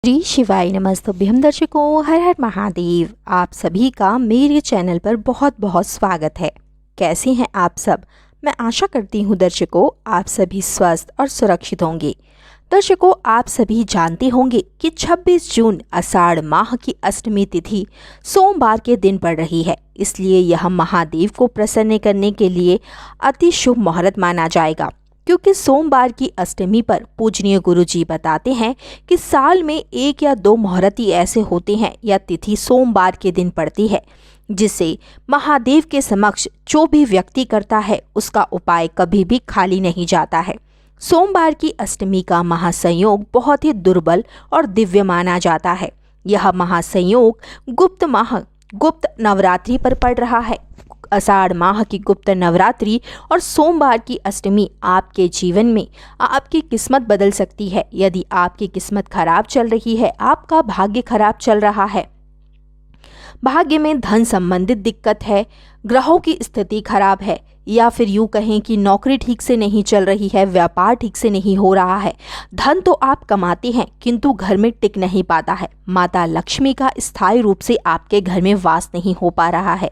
श्री शिवाय नमस्तुभ्यं दर्शकों, हर हर महादेव। आप सभी का मेरे चैनल पर बहुत बहुत स्वागत है। कैसे हैं आप सब? मैं आशा करती हूँ दर्शकों आप सभी स्वस्थ और सुरक्षित होंगे। दर्शकों, आप सभी जानते होंगे कि 26 जून आषाढ़ माह की अष्टमी तिथि सोमवार के दिन पड़ रही है। इसलिए यह महादेव को प्रसन्न करने के लिए अति शुभ मुहूर्त माना जाएगा, क्योंकि सोमवार की अष्टमी पर पूजनीय गुरुजी बताते हैं कि साल में एक या दो मुहूर्त ही ऐसे होते हैं या तिथि सोमवार के दिन पड़ती है जिसे महादेव के समक्ष जो भी व्यक्ति करता है उसका उपाय कभी भी खाली नहीं जाता है। सोमवार की अष्टमी का महासंयोग बहुत ही दुर्बल और दिव्य माना जाता है। यह महासंयोग गुप्त नवरात्रि पर पड़ रहा है। आषाढ़ माह की गुप्त नवरात्रि और सोमवार की अष्टमी आपके जीवन में आपकी किस्मत बदल सकती है। यदि आपकी किस्मत खराब चल रही है, आपका भाग्य खराब चल रहा है, भाग्य में धन संबंधित दिक्कत है, ग्रहों की स्थिति खराब है, या फिर यूँ कहें कि नौकरी ठीक से नहीं चल रही है, व्यापार ठीक से नहीं हो रहा है, धन तो आप कमाते हैं किंतु घर में टिक नहीं पाता है, माता लक्ष्मी का स्थायी रूप से आपके घर में वास नहीं हो पा रहा है।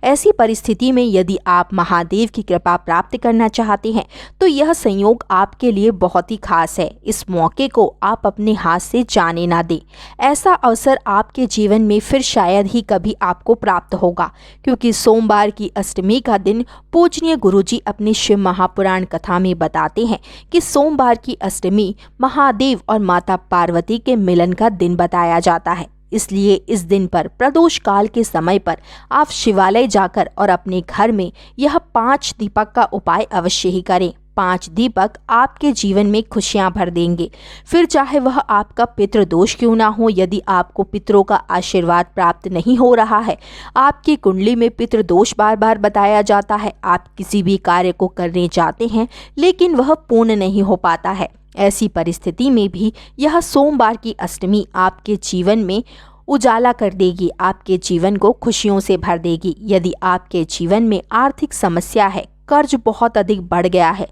ऐसी परिस्थिति में यदि आप महादेव की कृपा प्राप्त करना चाहते हैं तो यह संयोग आपके लिए बहुत ही खास है। इस मौके को आप अपने हाथ से जाने ना दें। ऐसा अवसर आपके जीवन में फिर शायद ही कभी आपको प्राप्त होगा, क्योंकि सोमवार की अष्टमी का दिन पूजनीय गुरुजी अपनी शिव महापुराण कथा में बताते हैं कि सोमवार की अष्टमी महादेव और माता पार्वती के मिलन का दिन बताया जाता है। इसलिए इस दिन पर प्रदोष काल के समय पर आप शिवालय जाकर और अपने घर में यह 5 दीपक का उपाय अवश्य ही करें। 5 दीपक आपके जीवन में खुशियां भर देंगे। फिर चाहे वह आपका पितृदोष क्यों ना हो, यदि आपको पितरों का आशीर्वाद प्राप्त नहीं हो रहा है, आपकी कुंडली में पितृदोष बार बार बताया जाता है, आप किसी भी कार्य को करने जाते हैं लेकिन वह पूर्ण नहीं हो पाता है, ऐसी परिस्थिति में भी यह सोमवार की अष्टमी आपके जीवन में उजाला कर देगी, आपके जीवन को खुशियों से भर देगी। यदि आपके जीवन में आर्थिक समस्या है, कर्ज बहुत अधिक बढ़ गया है,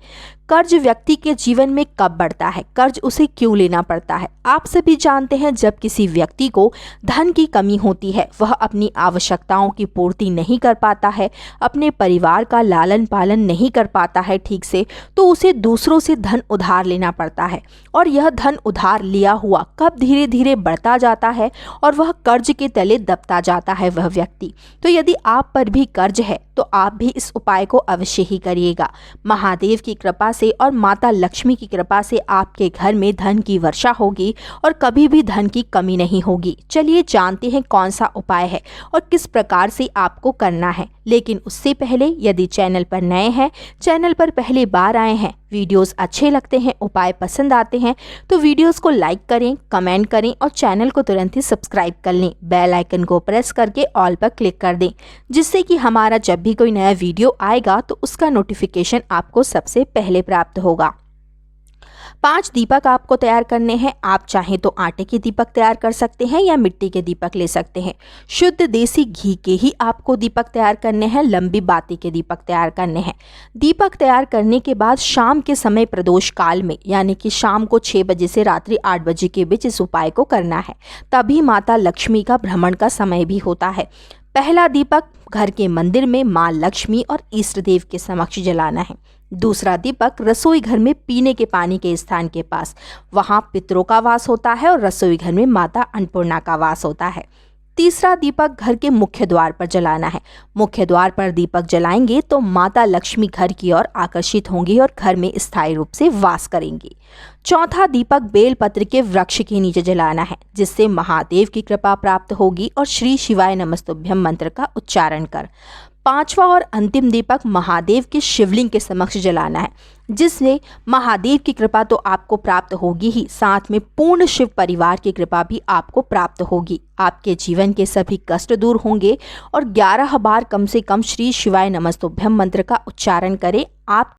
कर्ज व्यक्ति के जीवन में कब बढ़ता है, कर्ज उसे क्यों लेना पड़ता है? आप सभी जानते हैं जब किसी व्यक्ति को धन की कमी होती है, वह अपनी आवश्यकताओं की पूर्ति नहीं कर पाता है, अपने परिवार का लालन पालन नहीं कर पाता है ठीक से, तो उसे दूसरों से धन उधार लेना पड़ता है। और यह धन उधार लिया हुआ कब धीरे धीरे बढ़ता जाता है और वह कर्ज के तले दबता जाता है वह व्यक्ति। तो यदि आप पर भी कर्ज है तो आप भी इस उपाय को अवश्य ही करिएगा। महादेव की कृपा से और माता लक्ष्मी की कृपा से आपके घर में धन की वर्षा होगी और कभी भी धन की कमी नहीं होगी। चलिए जानते हैं कौन सा उपाय है और किस प्रकार से आपको करना है। लेकिन उससे पहले यदि चैनल पर नए हैं, चैनल पर पहली बार आए हैं, वीडियोस अच्छे लगते हैं, उपाय पसंद आते हैं तो वीडियोस को लाइक करें, कमेंट करें और चैनल को तुरंत ही सब्सक्राइब कर लें। बेल आइकन को प्रेस करके ऑल पर क्लिक कर दें, जिससे कि हमारा जब भी कोई नया वीडियो आएगा तो उसका नोटिफिकेशन आपको सबसे पहले प्राप्त होगा। 5 दीपक आपको तैयार करने हैं। आप चाहें तो आटे के दीपक तैयार कर सकते हैं या मिट्टी के दीपक ले सकते हैं। शुद्ध देसी घी के ही आपको दीपक तैयार करने हैं, लंबी बाती के दीपक तैयार करने हैं। दीपक तैयार करने के बाद शाम के समय प्रदोष काल में, यानी कि शाम को 6 बजे से रात्रि 8 बजे के बीच इस उपाय को करना है। तभी माता लक्ष्मी का भ्रमण का समय भी होता है। पहला दीपक घर के मंदिर में माँ लक्ष्मी और इष्ट देव के समक्ष जलाना है। दूसरा दीपक रसोई घर में पीने के पानी के स्थान के पास, वहां पितरों का वास होता है और रसोई घर में माता अन्नपूर्णा का वास होता है। तीसरा दीपक घर के मुख्य द्वार पर जलाना है। मुख्य द्वार पर दीपक जलाएंगे तो माता लक्ष्मी घर की ओर आकर्षित होंगी और घर में स्थायी रूप से वास करेंगी। चौथा दीपक बेलपत्र के वृक्ष के नीचे जलाना है, जिससे महादेव की कृपा प्राप्त होगी और श्री शिवाय नमस्तुभ्यम मंत्र का उच्चारण कर। 5वां और अंतिम दीपक महादेव के शिवलिंग के समक्ष जलाना है, जिससे महादेव की कृपा तो आपको प्राप्त होगी ही, साथ में पूर्ण शिव परिवार की कृपा भी आपको प्राप्त होगी। आपके जीवन के सभी कष्ट दूर होंगे और 11 बार कम से कम श्री शिवाय नमस्तुभ्यम मंत्र का उच्चारण करें। आप